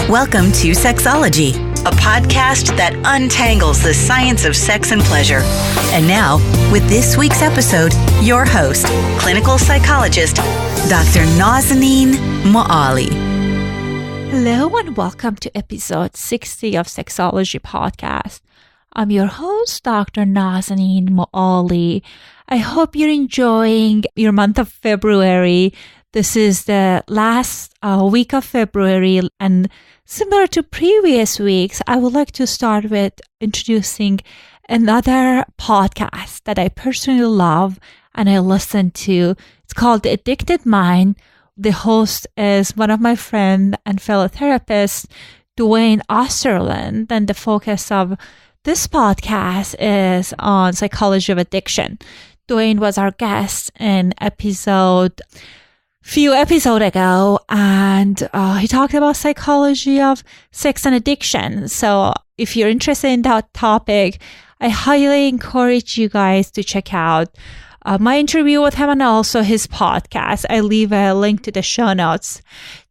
Welcome to Sexology, a podcast that untangles the science of sex and pleasure. And now, with this week's episode, your host, clinical psychologist, Dr. Nazanin Moali. Hello and welcome to episode 60 of Sexology Podcast. I'm your host, Dr. Nazanin Moali. I hope you're enjoying your month of February. This is the last week of February, and similar to previous weeks, I would like to start with introducing another podcast that I personally love and I listen to. It's called The Addicted Mind. The host is one of my friends and fellow therapists, Dwayne Osterland, and the focus of this podcast is on psychology of addiction. Dwayne was our guest in few episodes ago, and he talked about psychology of sex and addiction. So if you're interested in that topic, I highly encourage you guys to check out my interview with him and also his podcast. I leave a link to the show notes.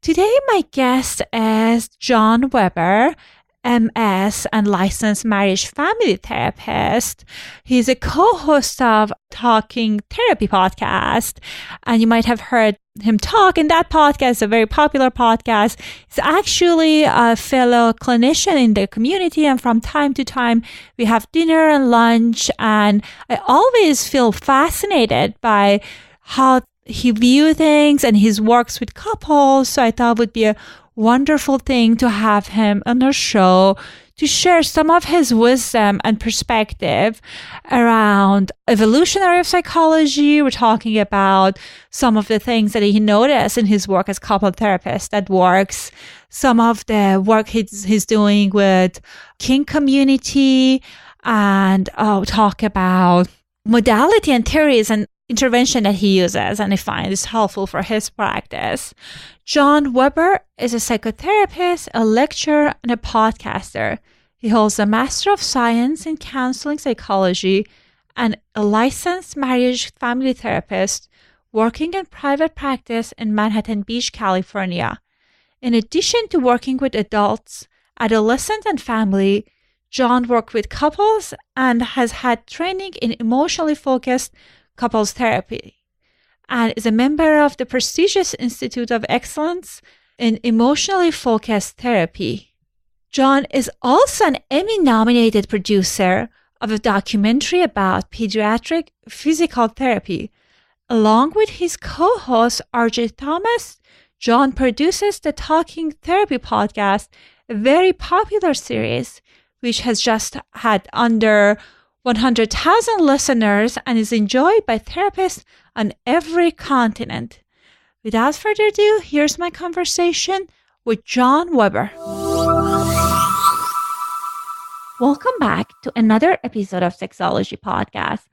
Today, my guest is John Weber, MS and licensed marriage family therapist. He's a co-host of Talking Therapy podcast, and you might have heard him talk in that podcast, a very popular podcast. He's actually a fellow clinician in the community, and from time to time we have dinner and lunch, and I always feel fascinated by how he views things and his works with couples. So I thought it would be a wonderful thing to have him on our show to share some of his wisdom and perspective around evolutionary psychology. We're talking about some of the things that he noticed in his work as couple therapist that works, some of the work he's doing with kink community, and talk about modality and theories and intervention that he uses, and I find is helpful for his practice. John Weber is a psychotherapist, a lecturer, and a podcaster. He holds a Master of Science in Counseling Psychology and a licensed marriage family therapist working in private practice in Manhattan Beach, California. In addition to working with adults, adolescents, and family, John worked with couples and has had training in emotionally focused couples therapy, and is a member of the prestigious Institute of Excellence in Emotionally Focused Therapy. John is also an Emmy-nominated producer of a documentary about pediatric physical therapy. Along with his co-host R.J. Thomas, John produces the Talking Therapy podcast, a very popular series, which has just had under 100,000 listeners and is enjoyed by therapists on every continent. Without further ado, here's my conversation with John Weber. Welcome back to another episode of Sexology Podcast.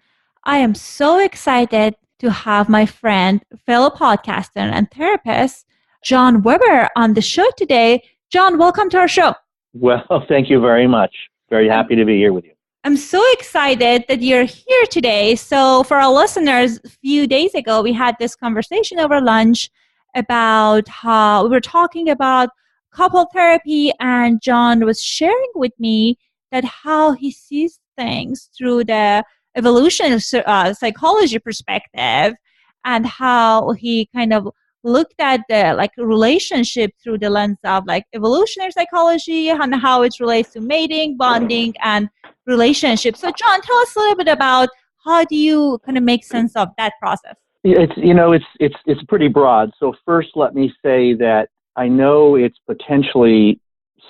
I am so excited to have my friend, fellow podcaster and therapist, John Weber on the show today. John, welcome to our show. Well, thank you very much. Very happy to be here with you. I'm so excited that you're here today. So for our listeners, a few days ago, we had this conversation over lunch about how we were talking about couple therapy, and John was sharing with me that how he sees things through the evolutionary psychology perspective, and how he kind of looked at the relationship through the lens of evolutionary psychology and how it relates to mating, bonding, and relationships. So John, tell us a little bit about how do you kind of make sense of that process? It's pretty broad. So first, let me say that I know it's potentially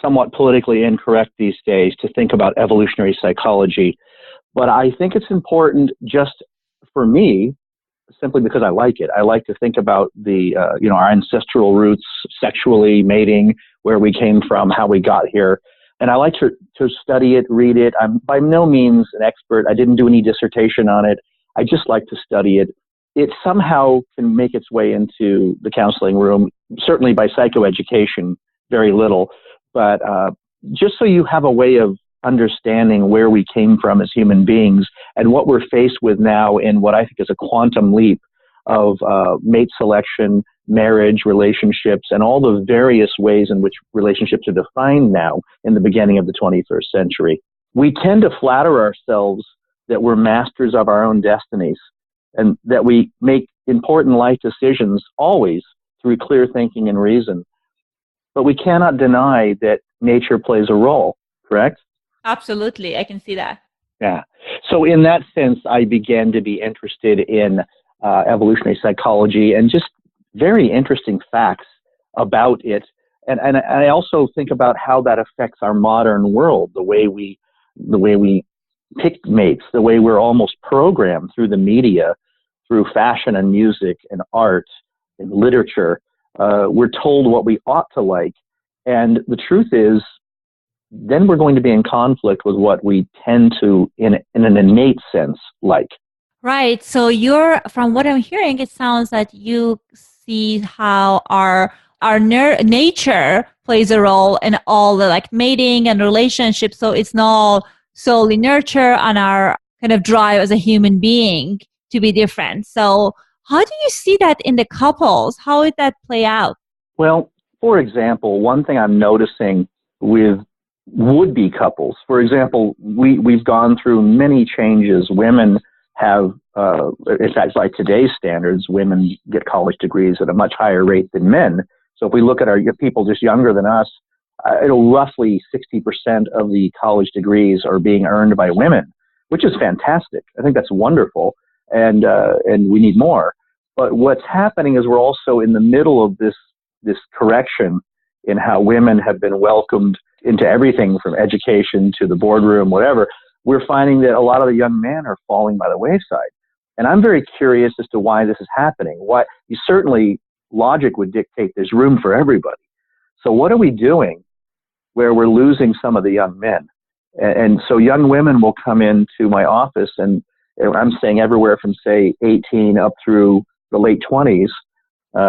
somewhat politically incorrect these days to think about evolutionary psychology, but I think it's important just for me, simply because I like it. I like to think about our ancestral roots, sexually, mating, where we came from, how we got here. And I like to study it, read it. I'm by no means an expert. I didn't do any dissertation on it. I just like to study it. It somehow can make its way into the counseling room, certainly by psychoeducation, very little. But just so you have a way of understanding where we came from as human beings and what we're faced with now in what I think is a quantum leap of mate selection, marriage, relationships, and all the various ways in which relationships are defined now in the beginning of the 21st century. We tend to flatter ourselves that we're masters of our own destinies and that we make important life decisions always through clear thinking and reason. But we cannot deny that nature plays a role, correct? Absolutely. I can see that. Yeah. So in that sense, I began to be interested in evolutionary psychology and just very interesting facts about it. And I also think about how that affects our modern world, the way we pick mates, the way we're almost programmed through the media, through fashion and music and art and literature. We're told what we ought to like. And the truth is, then we're going to be in conflict with what we tend to, in an innate sense, like. Right. So from what I'm hearing, it sounds that you see how our nature plays a role in all the like mating and relationships. So it's not solely nurture and our kind of drive as a human being to be different. So how do you see that in the couples? How would that play out? Well, for example, one thing I'm noticing with would-be couples, for example, we've gone through many changes. Women have, in fact, by today's standards, women get college degrees at a much higher rate than men. So if we look at our people just younger than us, roughly 60% of the college degrees are being earned by women, which is fantastic. I think that's wonderful, and we need more. But what's happening is we're also in the middle of this correction in how women have been welcomed into everything from education to the boardroom, whatever. We're finding that a lot of the young men are falling by the wayside. And I'm very curious as to why this is happening. Why? Certainly, logic would dictate there's room for everybody. So what are we doing where we're losing some of the young men? And so young women will come into my office, and I'm saying everywhere from, say, 18 up through the late 20s,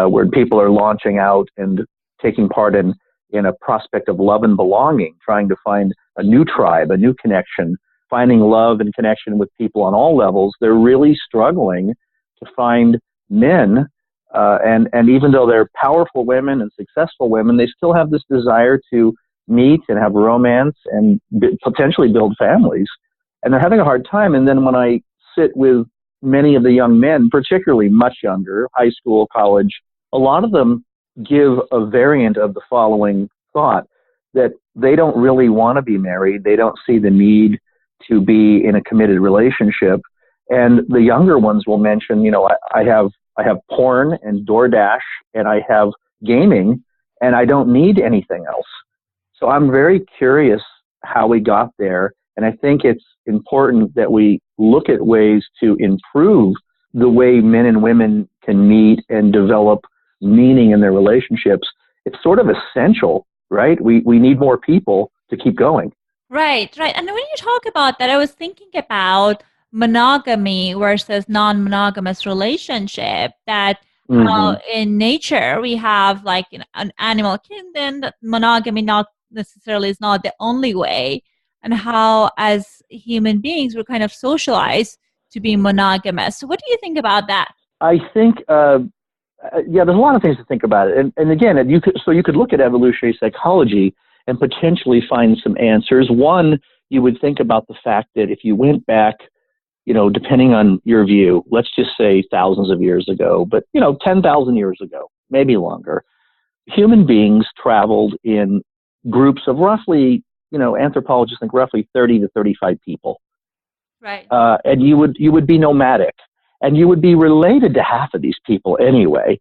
where people are launching out and taking part in a prospect of love and belonging, trying to find a new tribe, a new connection, finding love and connection with people on all levels. They're really struggling to find men, and even though they're powerful women and successful women, they still have this desire to meet and have romance and potentially build families. And they're having a hard time. And then when I sit with many of the young men, particularly much younger, high school, college, a lot of them give a variant of the following thought, that they don't really want to be married. They don't see the need to be in a committed relationship. And the younger ones will mention, I have porn and DoorDash and I have gaming and I don't need anything else. So I'm very curious how we got there. And I think it's important that we look at ways to improve the way men and women can meet and develop meaning in their relationships. It's sort of essential, right? We need more people to keep going. Right. And when you talk about that, I was thinking about monogamy versus non-monogamous relationship, that how in nature we have like an animal kingdom, that monogamy not necessarily is not the only way, and how as human beings we're kind of socialized to be monogamous. So what do you think about that? I think, there's a lot of things to think about it. And again, you could look at evolutionary psychology and potentially find some answers. One, you would think about the fact that if you went back, depending on your view, let's just say thousands of years ago, but 10,000 years ago, maybe longer, human beings traveled in groups of roughly, anthropologists think roughly 30 to 35 people. Right. And you would be nomadic, and you would be related to half of these people anyway.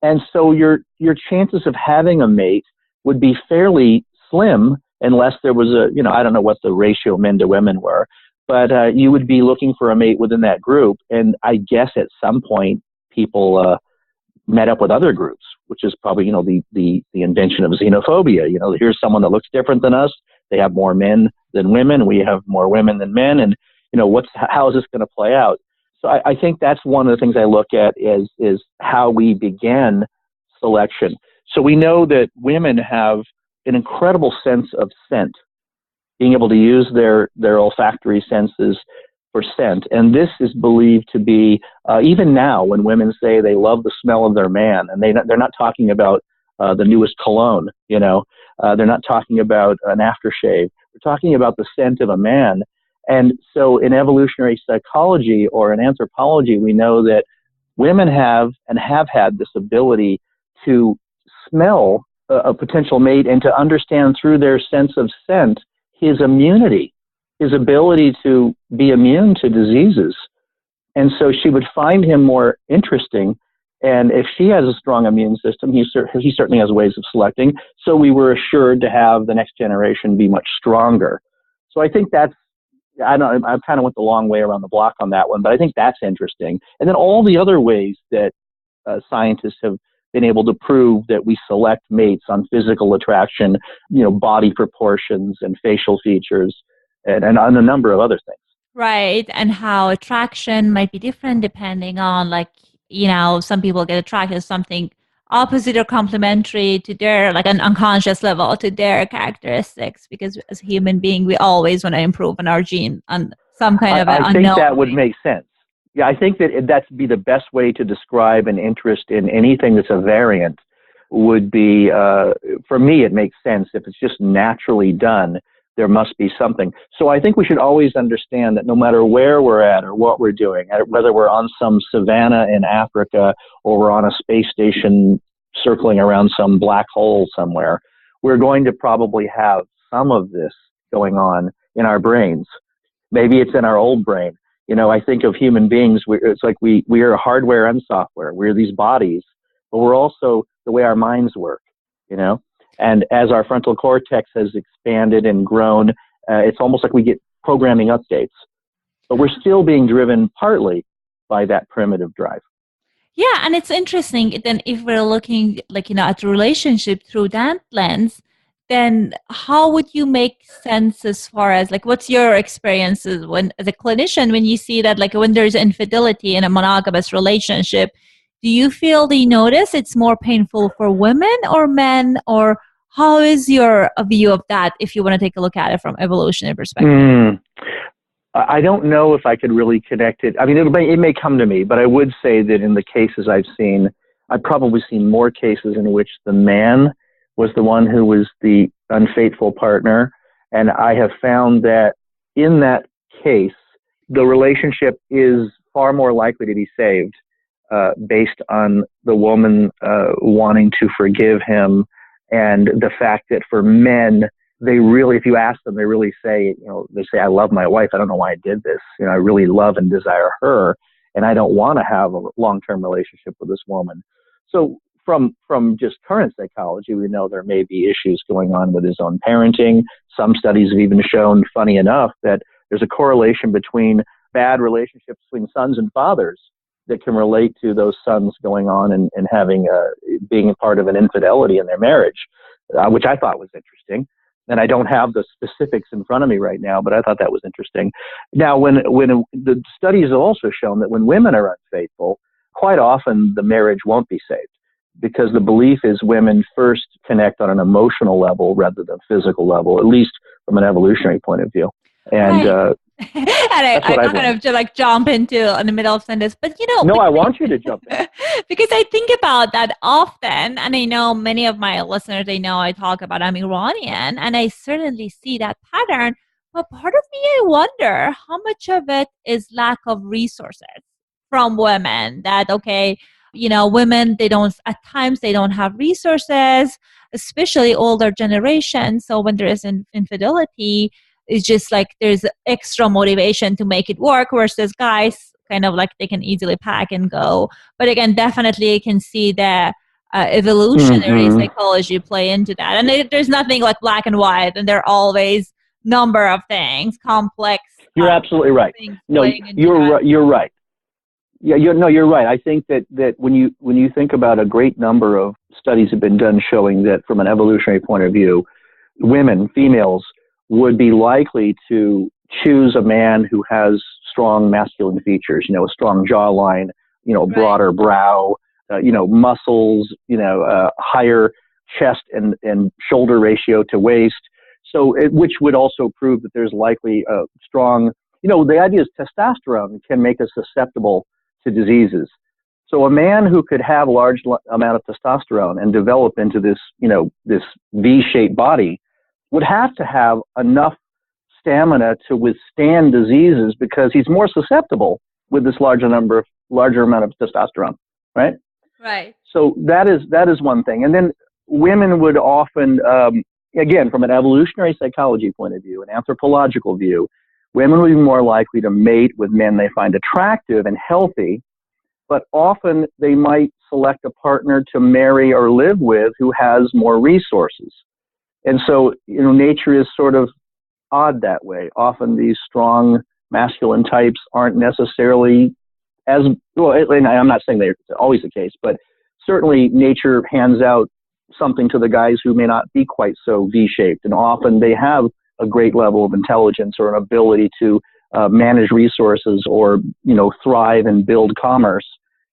And so your chances of having a mate would be fairly slim unless there was I don't know what the ratio men to women were, but you would be looking for a mate within that group. And I guess at some point people met up with other groups, which is probably, the invention of xenophobia. Here's someone that looks different than us. They have more men than women. We have more women than men. And, how is this going to play out? So I think that's one of the things I look at is how we began selection. So we know that women have an incredible sense of scent, being able to use their olfactory senses for scent. And this is believed to be, even now, when women say they love the smell of their man, and they're not talking about the newest cologne, they're not talking about an aftershave. They're talking about the scent of a man. And so in evolutionary psychology or in anthropology, we know that women have and have had this ability to smell a potential mate and to understand through their sense of scent his immunity, his ability to be immune to diseases. And so she would find him more interesting. And if she has a strong immune system, he certainly has ways of selecting. So we were assured to have the next generation be much stronger. So I think I kind of went the long way around the block on that one, but I think that's interesting. And then all the other ways that scientists have been able to prove that we select mates on physical attraction, body proportions and facial features, and on a number of other things. Right. And how attraction might be different depending on, some people get attracted to something opposite or complementary to their, like an unconscious level, to their characteristics, because as a human being, we always want to improve on our gene on some kind of an unknown. I think that would make sense. Yeah, I think that'd be the best way to describe an interest in anything that's a variant would be, for me, it makes sense. If it's just naturally done, there must be something. So I think we should always understand that no matter where we're at or what we're doing, whether we're on some savanna in Africa or we're on a space station circling around some black hole somewhere, we're going to probably have some of this going on in our brains. Maybe it's in our old brain. I think of human beings, it's like we are hardware and software. We're these bodies, but we're also the way our minds work, And as our frontal cortex has expanded and grown, it's almost like we get programming updates. But we're still being driven partly by that primitive drive. Yeah, and it's interesting then if we're looking at the relationship through that lens, then how would you make sense as far as what's your experiences when, as a clinician, when you see that when there's infidelity in a monogamous relationship, do you feel the notice it's more painful for women or men, or how is your view of that if you want to take a look at it from evolutionary perspective? I don't know if I could really connect it. I mean, it may come to me, but I would say that in the cases I've seen, I've probably seen more cases in which the man was the one who was the unfaithful partner. And I have found that in that case, the relationship is far more likely to be saved based on the woman wanting to forgive him, and the fact that for men, they really, if you ask them, they really say, they say, I love my wife. I don't know why I did this. I really love and desire her, and I don't want to have a long-term relationship with this woman. So from just current psychology, we know there may be issues going on with his own parenting. Some studies have even shown, funny enough, that there's a correlation between bad relationships between sons and fathers that can relate to those sons going on and having being a part of an infidelity in their marriage, which I thought was interesting. And I don't have the specifics in front of me right now, but I thought that was interesting. Now, when the studies have also shown that when women are unfaithful, quite often the marriage won't be saved, because the belief is women first connect on an emotional level rather than physical level, at least from an evolutionary point of view. And and I kind of just jump into in the middle of sentence, but no, I want you to jump in. Because I think about that often, and I know many of my listeners, they know I talk about I'm Iranian, and I certainly see that pattern. But part of me, I wonder how much of it is lack of resources from women. That women, at times they don't have resources, especially older generations. So when there is infidelity, it's just there's extra motivation to make it work, versus guys kind of they can easily pack and go. But again, definitely you can see the evolutionary psychology play into that. And there's nothing black and white, and there are always number of things, complex. You're absolutely right. No, you're right. Yeah, you're right. I think that when you think about a great number of studies have been done showing that from an evolutionary point of view, females would be likely to choose a man who has strong masculine features, a strong jawline, broader brow, muscles, higher chest and shoulder ratio to waist. So, which would also prove that there's likely a strong the idea is testosterone can make us susceptible to diseases. So a man who could have a large amount of testosterone and develop into this, this V-shaped body would have to have enough stamina to withstand diseases because he's more susceptible with this larger amount of testosterone, right? Right. So that is one thing. And then women would often, again, from an evolutionary psychology point of view, an anthropological view, women would be more likely to mate with men they find attractive and healthy, but often they might select a partner to marry or live with who has more resources. And so, nature is sort of odd that way. Often these strong masculine types aren't necessarily as well, and I'm not saying they're always the case, but certainly nature hands out something to the guys who may not be quite so V-shaped, and often they have a great level of intelligence or an ability to manage resources or, thrive and build commerce.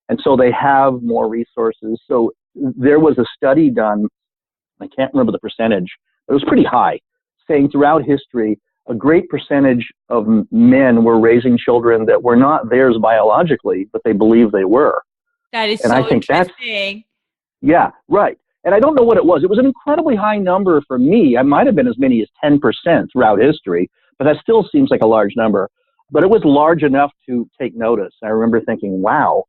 And so they have more resources. So there was a study done, I can't remember the percentage, but it was pretty high, saying throughout history, a great percentage of men were raising children that were not theirs biologically, but they believed they were. That is and so I think interesting. Yeah, right. And I don't know what it was. It was an incredibly high number for me. I might have been as many as 10% throughout history, but that still seems like a large number. But it was large enough to take notice. I remember thinking, wow.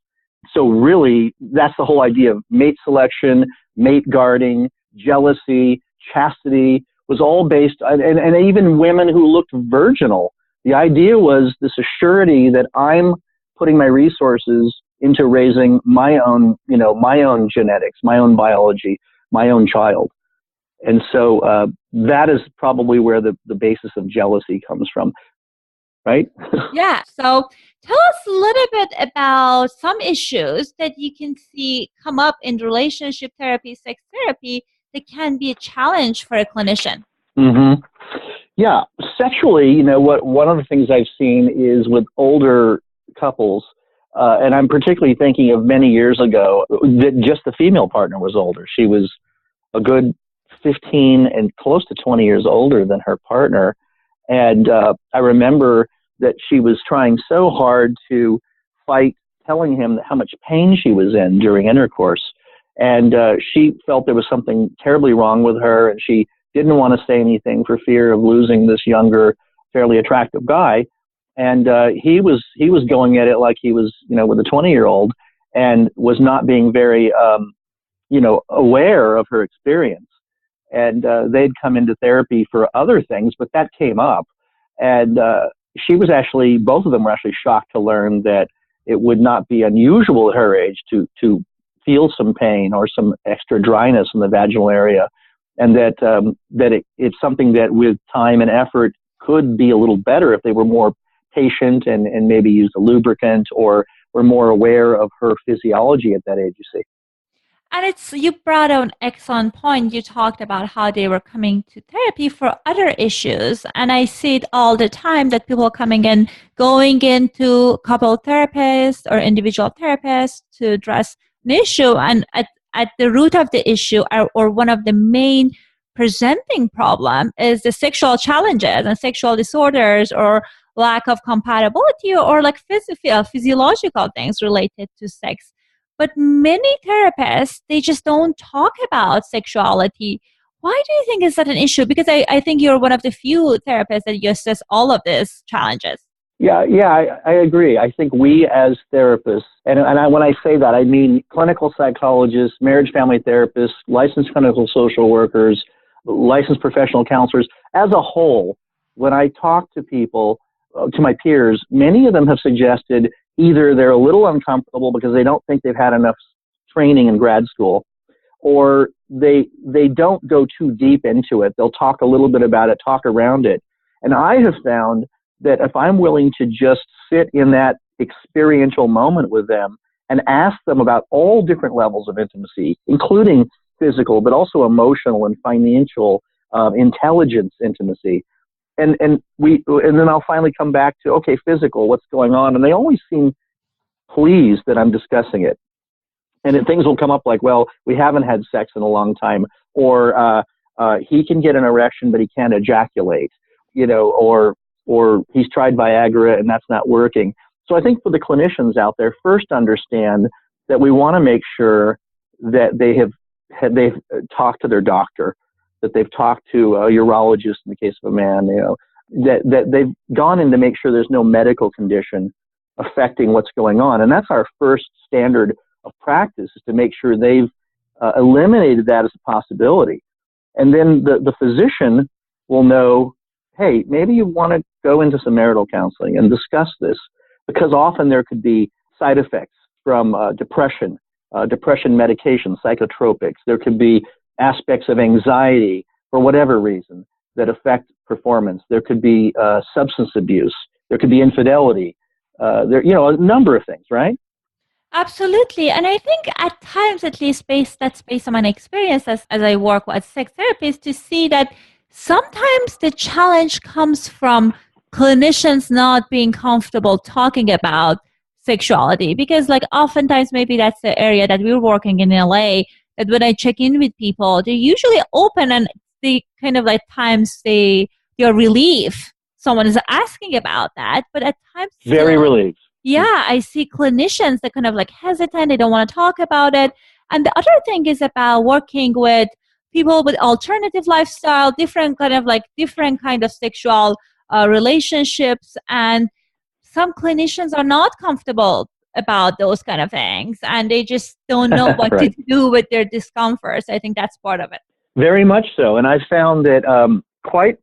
So really, that's the whole idea of mate selection, mate guarding, jealousy, chastity was all based, and even women who looked virginal. The idea was this assurity that I'm putting my resources into raising my own genetics, my own biology, my own child. And so that is probably where the basis of jealousy comes from, right? Yeah. So tell us a little bit about some issues that you can see come up in relationship therapy, sex therapy, that can be a challenge for a clinician. Mm-hmm. Yeah. Sexually, one of the things I've seen is with older couples, and I'm particularly thinking of many years ago, that just the female partner was older. She was a good 15 and close to 20 years older than her partner. And I remember that she was trying so hard to fight telling him how much pain she was in during intercourse. And she felt there was something terribly wrong with her, and she didn't want to say anything for fear of losing this younger, fairly attractive guy. And he was going at it like he was, with a 20-year-old, and was not being very, aware of her experience. And they'd come into therapy for other things, but that came up. And she was actually, both of them were actually shocked to learn that it would not be unusual at her age to feel some pain or some extra dryness in the vaginal area, and that it's something that with time and effort could be a little better if they were more patient and maybe used a lubricant or were more aware of her physiology at that age, you see. And you brought out an excellent point. You talked about how they were coming to therapy for other issues. And I see it all the time that people are going into couple therapists or individual therapists to address an issue. And at the root of the issue or one of the main presenting problem is the sexual challenges and sexual disorders or lack of compatibility or like physiological things related to sex. But many therapists, they just don't talk about sexuality. Why do you think is that an issue? Because I think you're one of the few therapists that assess all of these challenges. Yeah, I agree. I think we as therapists, and when I say that, I mean clinical psychologists, marriage family therapists, licensed clinical social workers, licensed professional counselors, as a whole, when I talk to people, to my peers, many of them have suggested either they're a little uncomfortable because they don't think they've had enough training in grad school, or they don't go too deep into it. They'll talk a little bit about it, talk around it. And I have found that if I'm willing to just sit in that experiential moment with them and ask them about all different levels of intimacy, including physical, but also emotional and financial, intelligence intimacy, and then I'll finally come back to, okay, physical, what's going on? And they always seem pleased that I'm discussing it. And then things will come up like, well, we haven't had sex in a long time, or he can get an erection, but he can't ejaculate, or or he's tried Viagra and that's not working. So I think for the clinicians out there, first understand that we want to make sure that they've talked to their doctor, that they've talked to a urologist in the case of a man, that they've gone in to make sure there's no medical condition affecting what's going on. And that's our first standard of practice, is to make sure they've eliminated that as a possibility. And then the physician will know, hey, maybe you want to go into some marital counseling and discuss this, because often there could be side effects from depression medication, psychotropics. There could be aspects of anxiety for whatever reason that affect performance. There could be substance abuse. There could be infidelity. A number of things, right? Absolutely. And I think at times, at least that's based on my experience as I work with sex therapists, to see that sometimes the challenge comes from clinicians not being comfortable talking about sexuality, because oftentimes maybe that's the area that we're working in LA, that when I check in with people, they're usually open, and they kind of times they're relieved someone is asking about that, but at times very relieved. Yeah, I see clinicians that kind of hesitant, they don't want to talk about it. And the other thing is about working with people with alternative lifestyle, different kind of sexual relationships, and some clinicians are not comfortable about those kind of things, and they just don't know what right. to do with their discomforts. I think that's part of it. Very much so. And I found that quite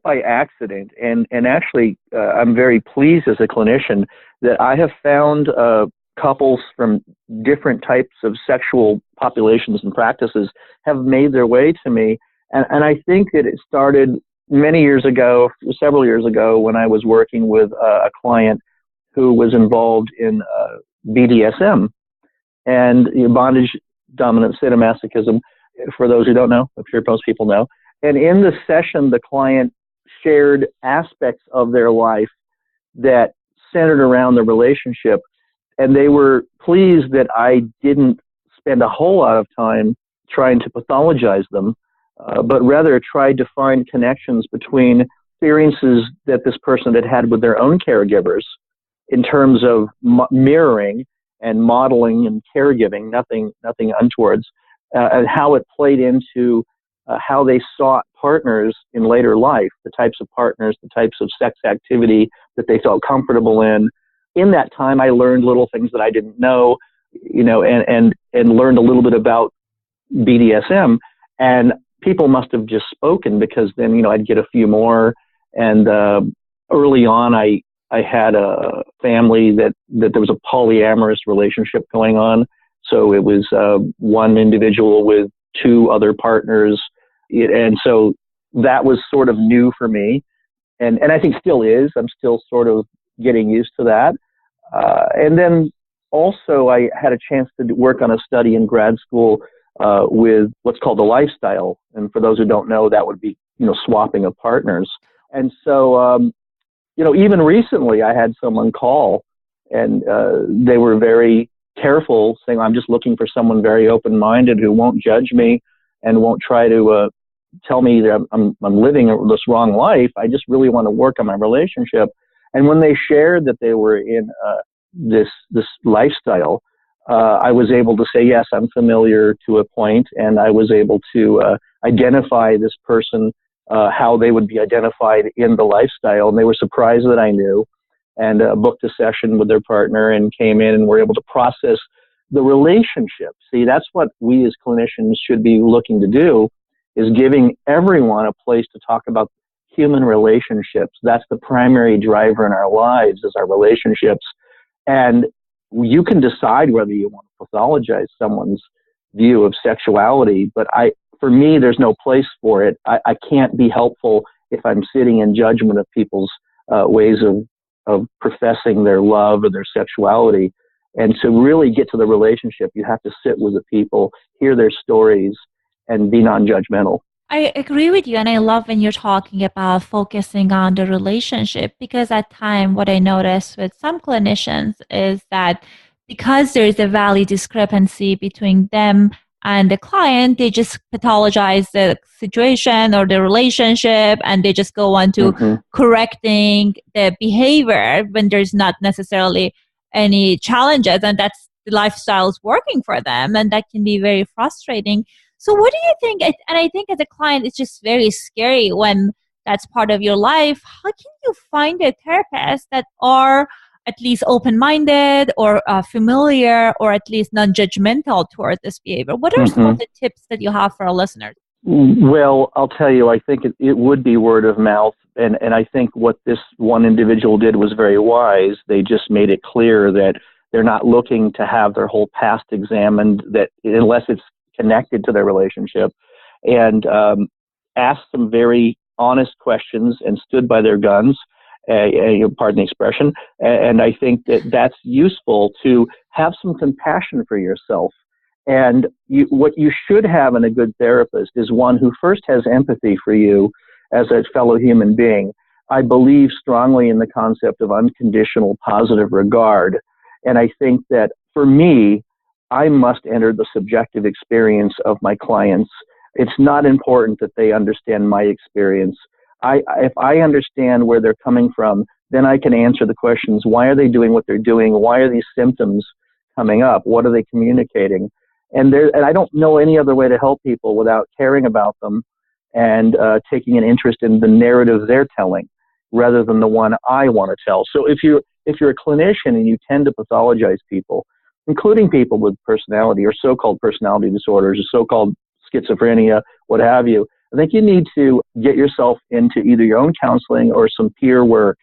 by accident, and actually I'm very pleased as a clinician that I have found couples from different types of sexual populations and practices have made their way to me. And I think that it started several years ago, when I was working with a client who was involved in BDSM and bondage, dominant, sadomasochism. For those who don't know, I'm sure most people know. And in the session, the client shared aspects of their life that centered around the relationship. And they were pleased that I didn't spend a whole lot of time trying to pathologize them, but rather tried to find connections between experiences that this person had had with their own caregivers in terms of mirroring and modeling and caregiving, nothing untowards, and how it played into how they sought partners in later life, the types of partners, the types of sex activity that they felt comfortable in. In that time, I learned little things that I didn't know, and learned a little bit about BDSM. And people must have just spoken, because then, I'd get a few more. And early on, I had a family that there was a polyamorous relationship going on. So it was one individual with two other partners. And so that was sort of new for me. And I think still is. I'm still sort of getting used to that. And then also I had a chance to work on a study in grad school with what's called the lifestyle. And for those who don't know, that would be, swapping of partners. And so, even recently I had someone call, and they were very careful, saying, I'm just looking for someone very open-minded who won't judge me and won't try to tell me that I'm living this wrong life. I just really want to work on my relationship. And when they shared that they were in this lifestyle, I was able to say, yes, I'm familiar to a point, and I was able to identify this person, how they would be identified in the lifestyle. And they were surprised that I knew, and booked a session with their partner and came in and were able to process the relationship. See, that's what we as clinicians should be looking to do, is giving everyone a place to talk about human relationships. That's the primary driver in our lives, is our relationships. And you can decide whether you want to pathologize someone's view of sexuality, but for me, there's no place for it. I can't be helpful if I'm sitting in judgment of people's ways of professing their love or their sexuality. And to really get to the relationship, you have to sit with the people, hear their stories, and be non-judgmental. I agree with you. And I love when you're talking about focusing on the relationship, because at time, what I notice with some clinicians is that because there is a value discrepancy between them and the client, they just pathologize the situation or the relationship, and they just go on to correcting the behavior when there's not necessarily any challenges, and that's the lifestyle is working for them, and that can be very frustrating. So what do you think? And I think as a client, it's just very scary when that's part of your life. How can you find a therapist that are at least open-minded or familiar or at least non-judgmental toward this behavior? What are some of the tips that you have for our listeners? Well, I'll tell you, I think it would be word of mouth. And I think what this one individual did was very wise. They just made it clear that they're not looking to have their whole past examined, that unless it's connected to their relationship, and asked some very honest questions and stood by their guns, pardon the expression. And I think that that's useful to have some compassion for yourself. And what you should have in a good therapist is one who first has empathy for you as a fellow human being. I believe strongly in the concept of unconditional positive regard. And I think that for me, I must enter the subjective experience of my clients. It's not important that they understand my experience. If I understand where they're coming from, then I can answer the questions. Why are they doing what they're doing? Why are these symptoms coming up? What are they communicating? And I don't know any other way to help people without caring about them and taking an interest in the narrative they're telling rather than the one I want to tell. So if you're a clinician and you tend to pathologize people, including people with personality or so-called personality disorders or so-called schizophrenia, what have you, I think you need to get yourself into either your own counseling or some peer work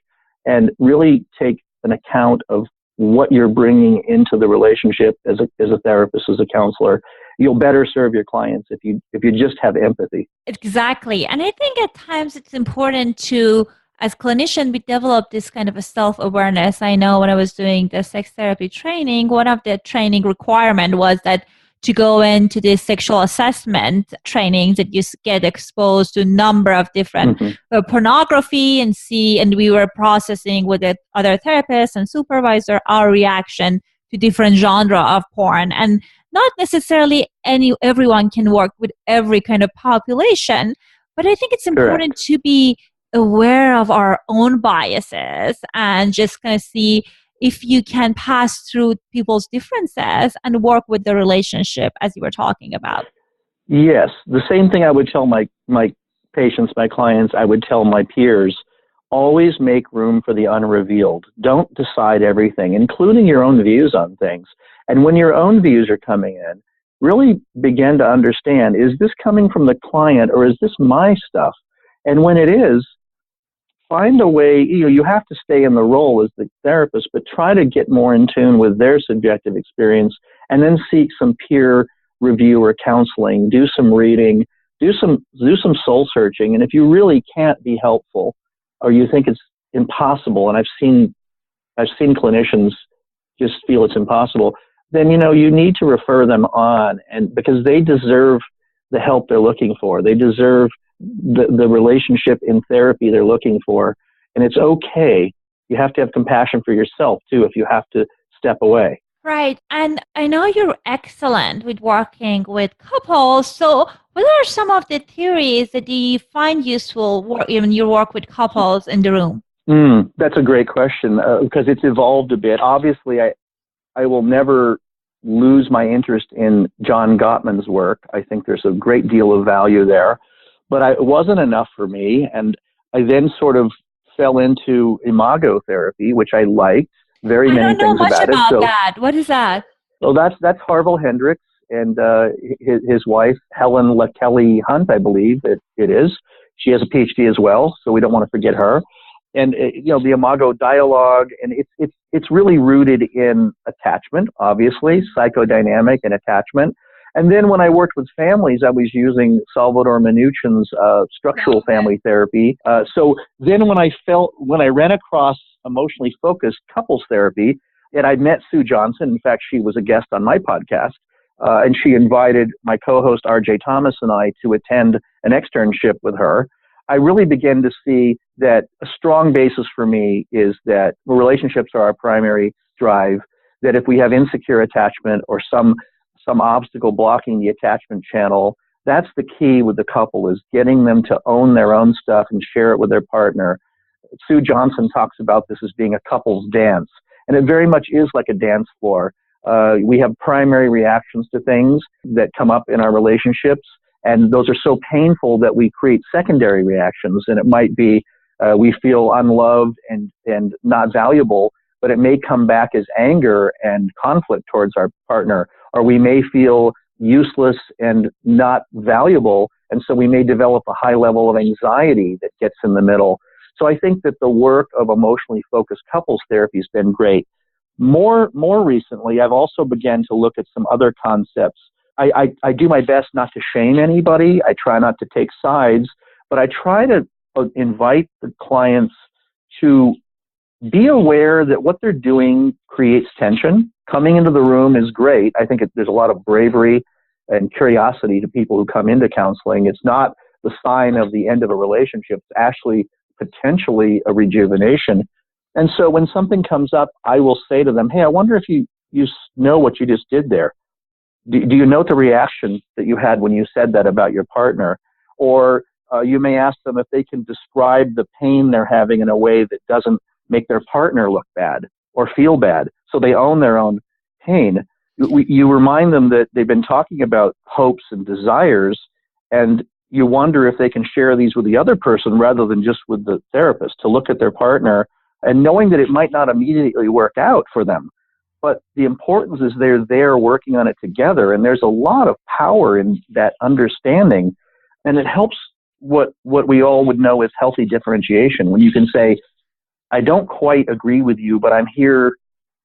and really take an account of what you're bringing into the relationship as a therapist, as a counselor. You'll better serve your clients if you just have empathy. Exactly. And I think at times it's important to, as clinician, we develop this kind of a self-awareness. I know when I was doing the sex therapy training, one of the training requirement was that to go into this sexual assessment trainings that you get exposed to a number of different pornography and we were processing with the other therapists and supervisor our reaction to different genre of porn. And not necessarily everyone can work with every kind of population, but I think it's important to be aware of our own biases and just kind of see if you can pass through people's differences and work with the relationship as you were talking about. Yes. The same thing I would tell my patients, my clients, I would tell my peers, always make room for the unrevealed. Don't decide everything, including your own views on things. And when your own views are coming in, really begin to understand, is this coming from the client or is this my stuff? And when it is, find a way, you have to stay in the role as the therapist, but try to get more in tune with their subjective experience and then seek some peer review or counseling, do some reading, do some soul searching. And if you really can't be helpful or you think it's impossible, and I've seen clinicians just feel it's impossible, then, you need to refer them on, and because they deserve the help they're looking for. They deserve the relationship in therapy they're looking for. And it's okay. You have to have compassion for yourself too if you have to step away. Right. And I know you're excellent with working with couples. So what are some of the theories that you find useful when you work with couples in the room? That's a great question because it's evolved a bit. Obviously, I will never lose my interest in John Gottman's work. I think there's a great deal of value there. But it wasn't enough for me, and I then sort of fell into imago therapy, which I liked. Very many things about it. I don't know much about that. What is that? Well, that's Harville Hendrix and his wife, Helen LaKelly Hunt, I believe it is. She has a PhD as well, so we don't want to forget her. And the imago dialogue, and it's really rooted in attachment, obviously, psychodynamic and attachment. And then when I worked with families, I was using Salvador Minuchin's structural family therapy. So then when I ran across emotionally focused couples therapy, and I met Sue Johnson. In fact, she was a guest on my podcast, and she invited my co-host RJ Thomas and I to attend an externship with her. I really began to see that a strong basis for me is that relationships are our primary drive, that if we have insecure attachment or some some obstacle blocking the attachment channel. That's the key with the couple, is getting them to own their own stuff and share it with their partner. Sue Johnson talks about this as being a couple's dance, and it very much is like a dance floor. We have primary reactions to things that come up in our relationships, and those are so painful that we create secondary reactions, and it might be we feel unloved and not valuable, but it may come back as anger and conflict towards our partner, or we may feel useless and not valuable, and so we may develop a high level of anxiety that gets in the middle. So I think that the work of emotionally focused couples therapy has been great. More recently, I've also begun to look at some other concepts. I do my best not to shame anybody. I try not to take sides, but I try to invite the clients to be aware that what they're doing creates tension. Coming into the room is great. I think there's a lot of bravery and curiosity to people who come into counseling. It's not the sign of the end of a relationship. It's actually potentially a rejuvenation. And so when something comes up, I will say to them, hey, I wonder if you know what you just did there. Do you note the reaction that you had when you said that about your partner? Or you may ask them if they can describe the pain they're having in a way that doesn't make their partner look bad or feel bad, so they own their own pain. You remind them that they've been talking about hopes and desires, and you wonder if they can share these with the other person rather than just with the therapist, to look at their partner and knowing that it might not immediately work out for them. But the importance is they're there working on it together, and there's a lot of power in that understanding, and it helps what we all would know as healthy differentiation, when you can say, I don't quite agree with you, but I'm here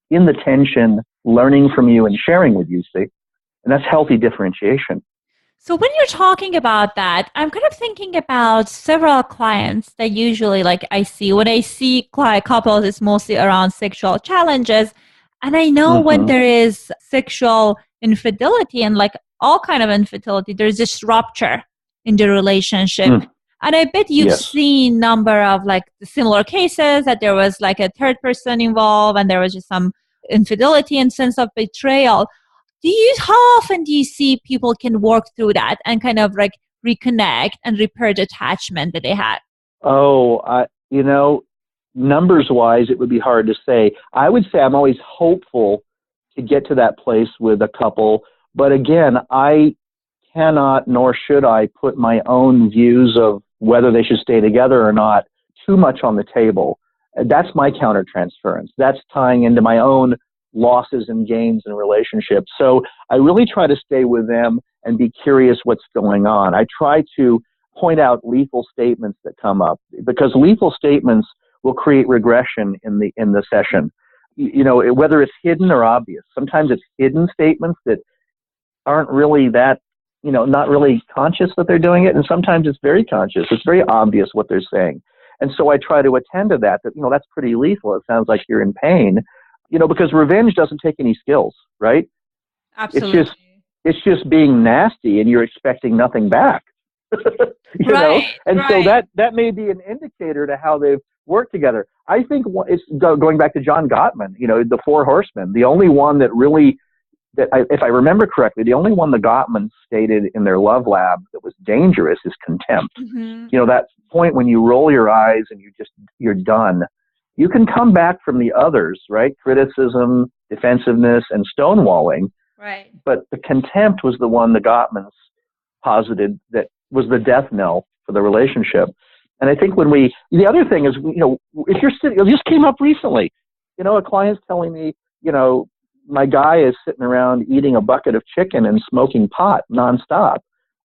in the tension, learning from you and sharing with you, see? And that's healthy differentiation. So when you're talking about that, I'm kind of thinking about several clients that usually, like I see, when I see couples, it's mostly around sexual challenges. And I know when there is sexual infidelity and like all kind of infidelity, there's this rupture in the relationship. And I bet you've seen number of like similar cases that there was like a third person involved and there was just some infidelity and sense of betrayal. How often do you see people can work through that and kind of like reconnect and repair the attachment that they had? Numbers wise, it would be hard to say. I would say I'm always hopeful to get to that place with a couple. But again, I cannot nor should I put my own views of whether they should stay together or not too much on the table. That's my countertransference. That's tying into my own losses and gains in relationships. So I really try to stay with them and be curious what's going on. I try to point out lethal statements that come up, because lethal statements will create regression in the session. Whether it's hidden or obvious. Sometimes it's hidden statements that aren't really that, not really conscious that they're doing it. And sometimes it's very conscious. It's very obvious what they're saying. And so I try to attend to that, that's pretty lethal. It sounds like you're in pain, because revenge doesn't take any skills, right? Absolutely. It's just being nasty and you're expecting nothing back, you know? And so that may be an indicator to how they've worked together. I think it's going back to John Gottman, the Four Horsemen, the only one that really, if I remember correctly, the only one the Gottmans stated in their love lab that was dangerous is contempt. That point when you roll your eyes and you're done. You can come back from the others, right? Criticism, defensiveness, and stonewalling. Right. But the contempt was the one the Gottmans posited that was the death knell for the relationship. And I think the other thing is, if you're sitting, it just came up recently, a client's telling me, my guy is sitting around eating a bucket of chicken and smoking pot nonstop,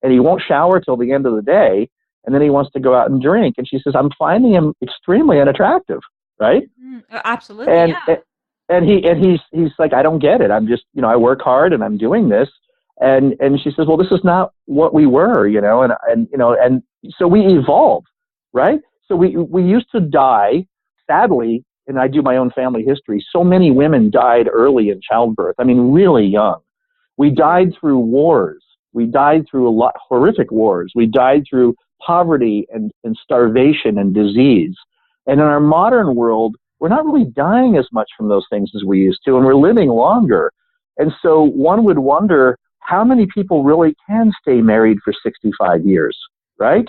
and he won't shower till the end of the day, and then he wants to go out and drink. And she says, I'm finding him extremely unattractive, right? Absolutely. And he's like, I don't get it. I'm just, I work hard and I'm doing this. And she says, well, this is not what we were, and so we evolve, right? So we used to die, sadly. And I do my own family history. So many women died early in childbirth. I mean, really young. We died through wars. We died through horrific wars. We died through poverty and starvation and disease. And in our modern world, we're not really dying as much from those things as we used to, and we're living longer. And so one would wonder, how many people really can stay married for 65 years, right?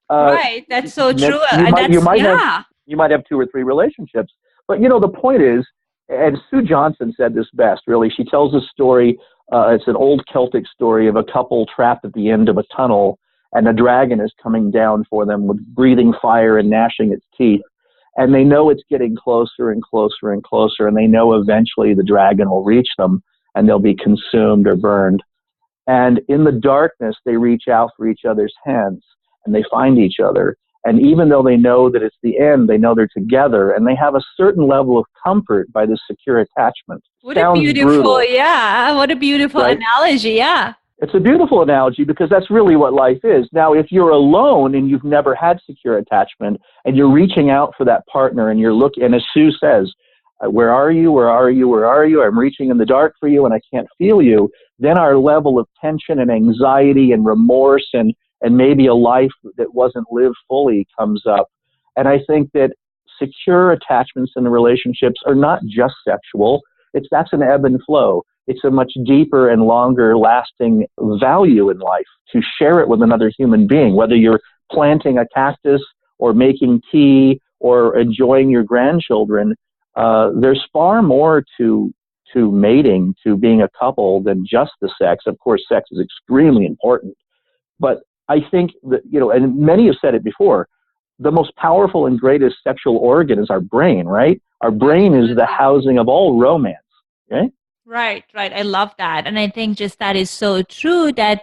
Right. That's so true. You might have 2 or 3 relationships. But, the point is, and Sue Johnson said this best, really. She tells a story, it's an old Celtic story of a couple trapped at the end of a tunnel, and a dragon is coming down for them with breathing fire and gnashing its teeth. And they know it's getting closer and closer and closer, and they know eventually the dragon will reach them, and they'll be consumed or burned. And in the darkness, they reach out for each other's hands, and they find each other. And even though they know that it's the end, they know they're together, and they have a certain level of comfort by this secure attachment. What a beautiful analogy, yeah. It's a beautiful analogy because that's really what life is. Now, if you're alone and you've never had secure attachment, and you're reaching out for that partner, and you're looking, and as Sue says, where are you? Where are you? Where are you? I'm reaching in the dark for you, and I can't feel you. Then our level of tension and anxiety and remorse and maybe a life that wasn't lived fully comes up. And I think that secure attachments in the relationships are not just sexual. That's an ebb and flow. It's a much deeper and longer lasting value in life to share it with another human being, whether you're planting a cactus or making tea or enjoying your grandchildren. There's far more to mating, to being a couple, than just the sex. Of course, sex is extremely important. But I think that, and many have said it before, the most powerful and greatest sexual organ is our brain, right? Our brain is the housing of all romance, right? Right. I love that. And I think just that is so true that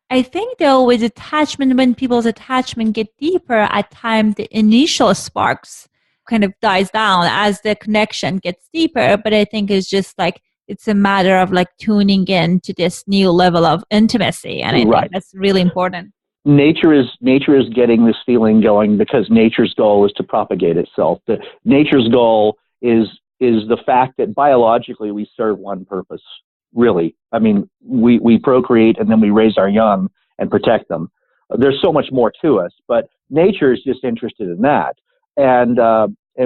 I think though with attachment, when people's attachment get deeper, at times the initial sparks kind of dies down as the connection gets deeper. But I think it's just like, it's a matter of like tuning in to this new level of intimacy. And I think that's really important. Nature is getting this feeling going because nature's goal is to propagate itself. Nature's goal is the fact that biologically we serve one purpose, really. I mean, we procreate and then we raise our young and protect them. There's so much more to us, but nature is just interested in that. And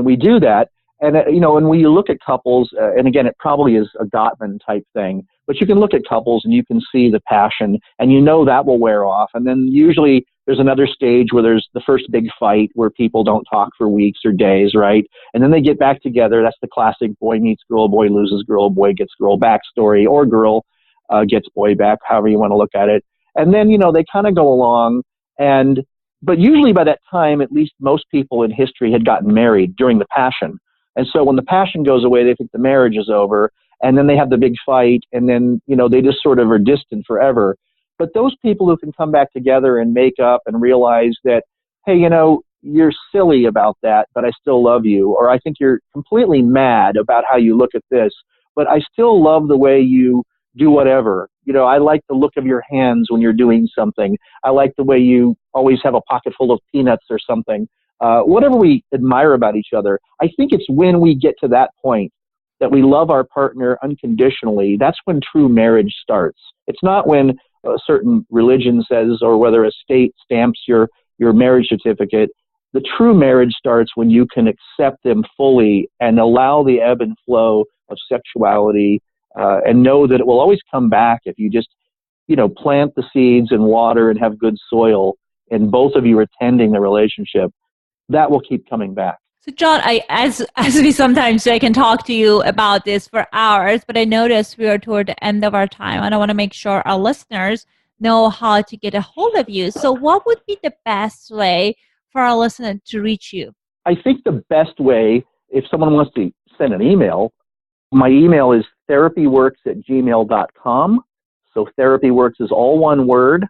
we do that. And, and when you look at couples, and again, it probably is a Gottman type thing, but you can look at couples and you can see the passion and that will wear off. And then usually there's another stage where there's the first big fight where people don't talk for weeks or days, right? And then they get back together. That's the classic boy meets girl, boy loses girl, boy gets girl back story, or girl gets boy back, however you want to look at it. And then, they kind of go along but usually by that time, at least most people in history had gotten married during the passion. And so when the passion goes away, they think the marriage is over, and then they have the big fight, and then, they just sort of are distant forever. But those people who can come back together and make up and realize that, hey, you're silly about that, but I still love you, or I think you're completely mad about how you look at this, but I still love the way you do whatever. I like the look of your hands when you're doing something. I like the way you always have a pocket full of peanuts or something. Whatever we admire about each other, I think it's when we get to that point that we love our partner unconditionally. That's when true marriage starts. It's not when a certain religion says or whether a state stamps your marriage certificate. The true marriage starts when you can accept them fully and allow the ebb and flow of sexuality and know that it will always come back if you just, plant the seeds and water and have good soil and both of you are tending the relationship. That will keep coming back. So John, as we sometimes do, I can talk to you about this for hours, but I noticed we are toward the end of our time and I want to make sure our listeners know how to get a hold of you. So what would be the best way for our listeners to reach you? I think the best way, if someone wants to send an email, my email is therapyworks@gmail.com. So therapyworks is all one word,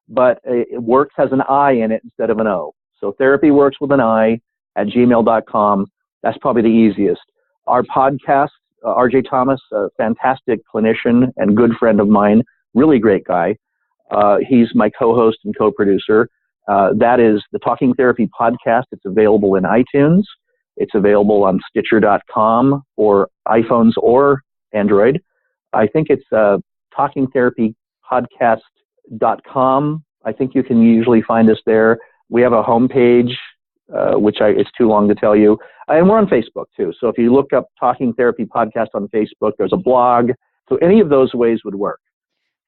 but works has an I in it instead of an O. So therapyworks with an I @gmail.com. That's probably the easiest. Our podcast, RJ Thomas, a fantastic clinician and good friend of mine, really great guy. He's my co-host and co-producer. That is the Talking Therapy Podcast. It's available in iTunes. It's available on Stitcher.com for iPhones or Android. I think it's talkingtherapypodcast.com. I think you can usually find us there. We have a homepage, it's too long to tell you. And we're on Facebook too. So if you look up Talking Therapy Podcast on Facebook, there's a blog. So any of those ways would work.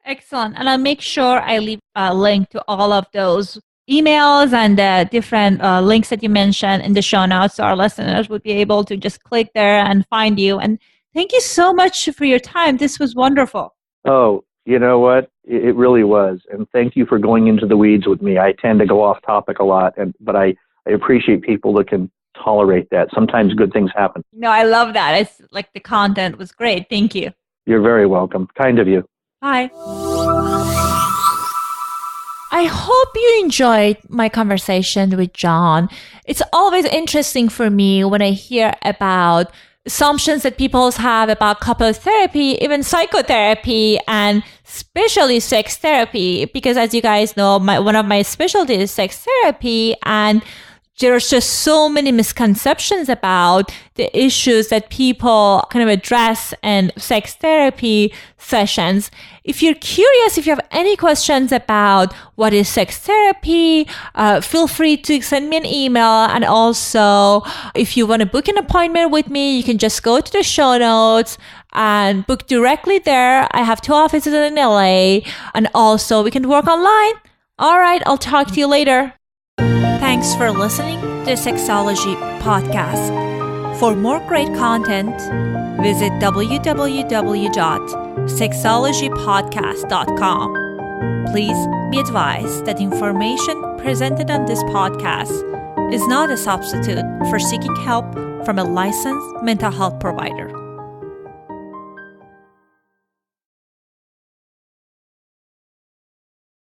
Excellent. And I'll make sure I leave a link to all of those emails and the different links that you mentioned in the show notes, so our listeners would be able to just click there and find you. And thank you so much for your time. This was wonderful. Oh, you know what? It really was. And thank you for going into the weeds with me. I tend to go off topic a lot, but I appreciate people that can tolerate that. Sometimes good things happen. No, I love that. It's like the content was great. Thank you. You're very welcome. Kind of you. Bye. I hope you enjoyed my conversation with John. It's always interesting for me when I hear about assumptions that people have about couples therapy, even psychotherapy, and especially sex therapy, because as you guys know, one of my specialties is sex therapy, and there's just so many misconceptions about the issues that people kind of address in sex therapy sessions. If you're curious, if you have any questions about what is sex therapy, feel free to send me an email. And also, if you want to book an appointment with me, you can just go to the show notes and book directly there. I have 2 offices in LA, and also we can work online. All right, I'll talk to you later. Thanks for listening to the Sexology Podcast. For more great content, visit www.sexologypodcast.com. Please be advised that information presented on this podcast is not a substitute for seeking help from a licensed mental health provider.